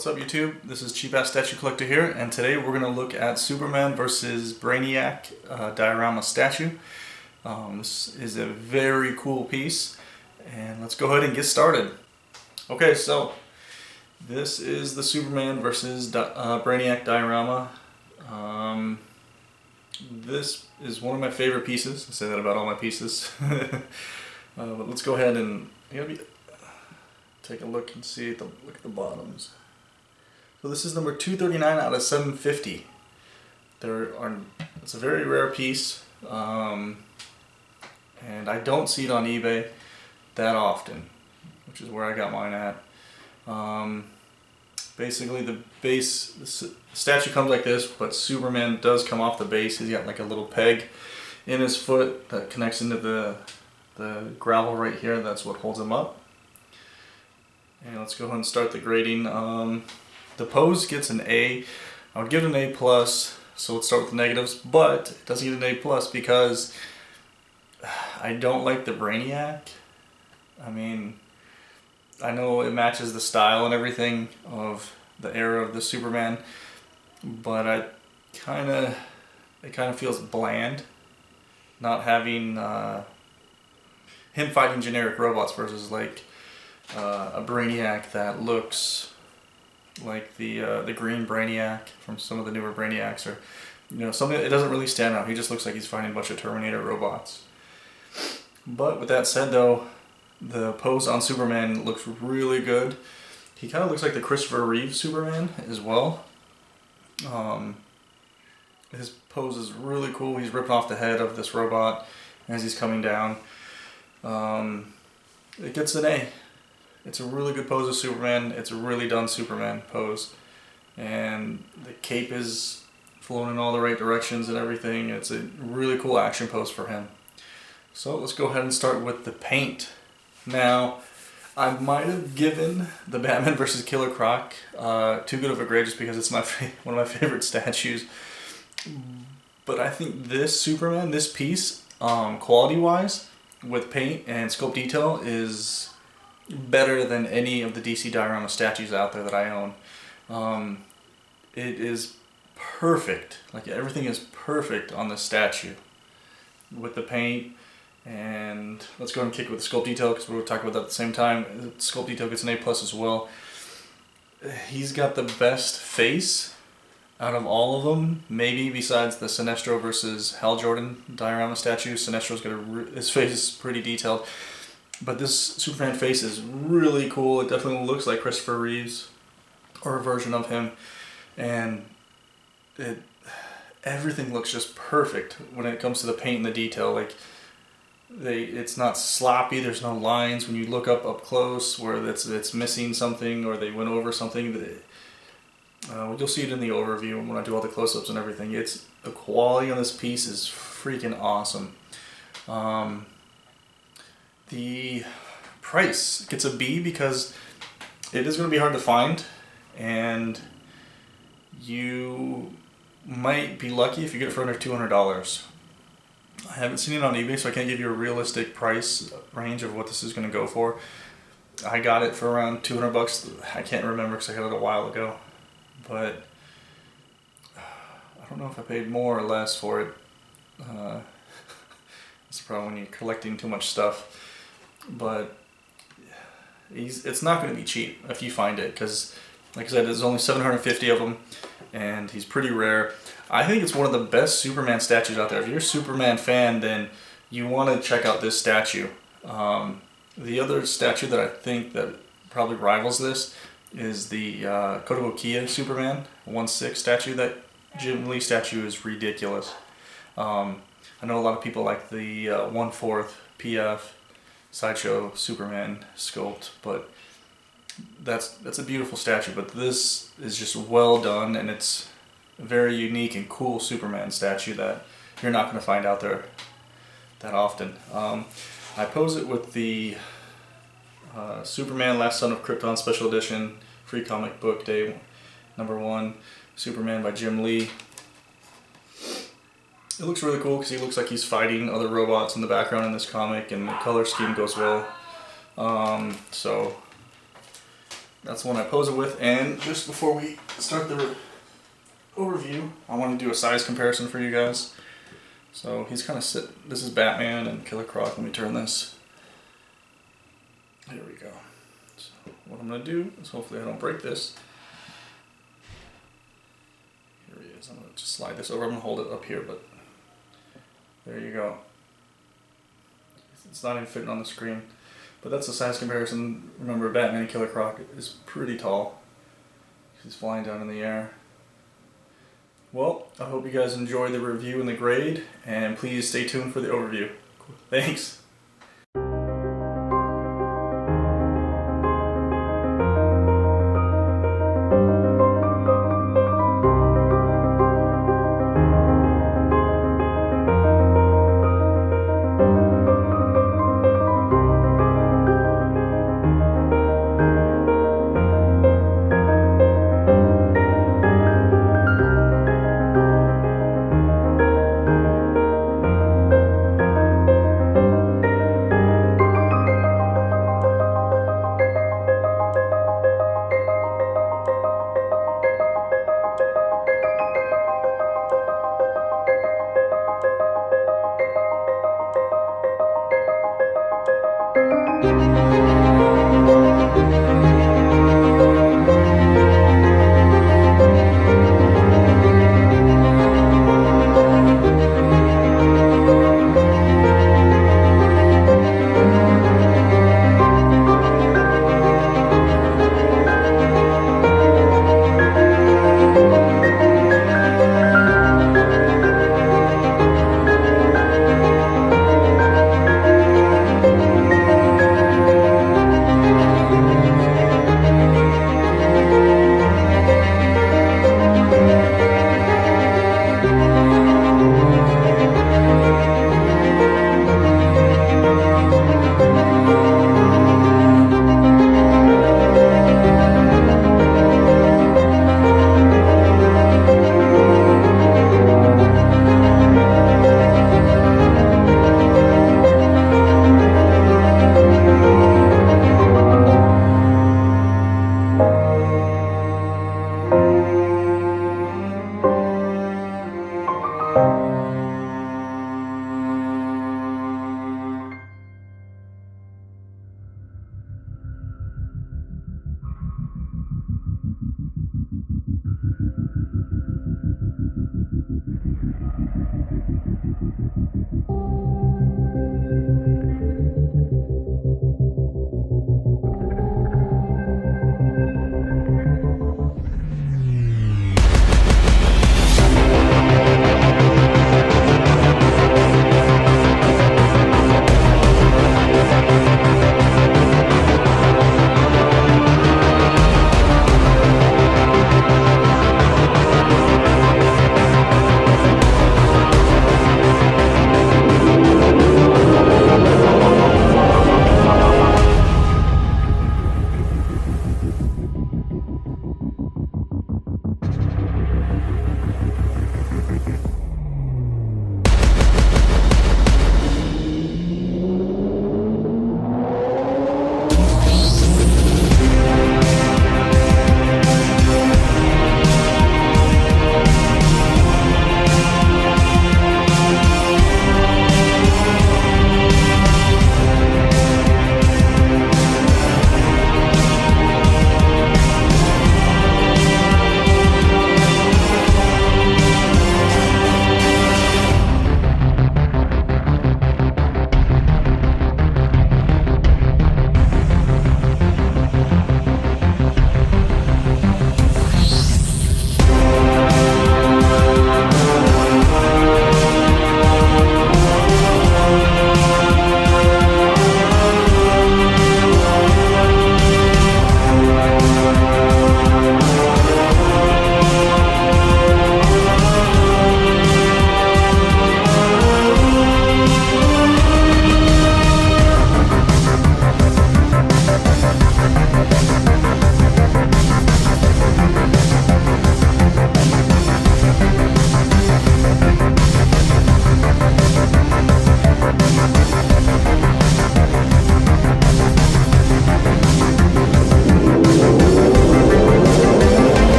What's up YouTube? This is Cheap Ass Statue Collector here, and today we're going to look at Superman versus Brainiac diorama statue. This is a very cool piece, and let's go ahead and get started. Okay, so this is the Superman versus Brainiac diorama. This is one of my favorite pieces. I say that about all my pieces. But let's go ahead and take a look and see look at the bottoms. So this is number 239 out of 750. It's a very rare piece, and I don't see it on eBay that often, which is where I got mine at. Basically, the statue comes like this, but Superman does come off the base. He's got like a little peg in his foot that connects into the gravel right here. That's what holds him up. And let's go ahead and start the grading. The pose gets an A. I would give it an A+, so let's start with the negatives, but it doesn't get an A+ because I don't like the Brainiac. I mean, I know it matches the style and everything of the era of the Superman, but it kind of feels bland, not having him fighting generic robots versus like a Brainiac that looks like the green Brainiac from some of the newer Brainiacs, or something. It doesn't really stand out. He just looks like he's fighting a bunch of Terminator robots. But with that said, though, the pose on Superman looks really good. He kind of looks like the Christopher Reeve Superman as well. His pose is really cool. He's ripping off the head of this robot as he's coming down. It gets an A. It's a really good pose of Superman. It's a really done Superman pose. And the cape is flowing in all the right directions and everything. It's a really cool action pose for him. So let's go ahead and start with the paint. Now, I might have given the Batman vs. Killer Croc too good of a grade just because it's one of my favorite statues. But I think this Superman, this piece, quality-wise, with paint and sculpt detail, is better than any of the DC diorama statues out there that I own. It is perfect. Like, everything is perfect on this statue with the paint. And let's go ahead and kick it with the sculpt detail because we'll talk about that at the same time. The sculpt detail gets an A+ as well. He's got the best face out of all of them, maybe besides the Sinestro versus Hal Jordan diorama statue. Sinestro's got his face is pretty detailed. But this Superman face is really cool. It definitely looks like Christopher Reeves, or a version of him. And everything looks just perfect when it comes to the paint and the detail. Like, it's not sloppy. There's no lines when you look up close where it's missing something or they went over something. You'll see it in the overview when I do all the close-ups and everything. The quality on this piece is freaking awesome. The price gets a B because it is going to be hard to find, and you might be lucky if you get it for under $200. I haven't seen it on eBay, so I can't give you a realistic price range of what this is going to go for. I got it for around $200. I can't remember because I got it a while ago, but I don't know if I paid more or less for it. It's probably when you're collecting too much stuff. But it's not going to be cheap if you find it, because like I said, there's only 750 of them and he's pretty rare. I think it's one of the best Superman statues out there. If you're a Superman fan, then you want to check out this statue. The other statue that I think that probably rivals this is the Kotobukiya Superman 1/6 statue. That Jim Lee statue is ridiculous. I know a lot of people like the 1/4 PF Sideshow Superman sculpt, but that's a beautiful statue. But this is just well done, and it's a very unique and cool Superman statue that you're not going to find out there that often. I pose it with the Superman Last Son of Krypton Special Edition Free Comic Book Day #1 Superman by Jim Lee. It looks really cool because he looks like he's fighting other robots in the background in this comic, and the color scheme goes well. So That's the one I pose it with. And just before we start the overview, I want to do a size comparison for you guys. So he's kind of this is Batman and Killer Croc. Let me turn this. There we go. So what I'm going to do is hopefully I don't break this. Here he is. I'm going to just slide this over. I'm going to hold it up here, but there you go. It's not even fitting on the screen. But that's a size comparison. Remember, Batman and Killer Croc is pretty tall. He's flying down in the air. Well, I hope you guys enjoyed the review and the grade, and please stay tuned for the overview. Thanks.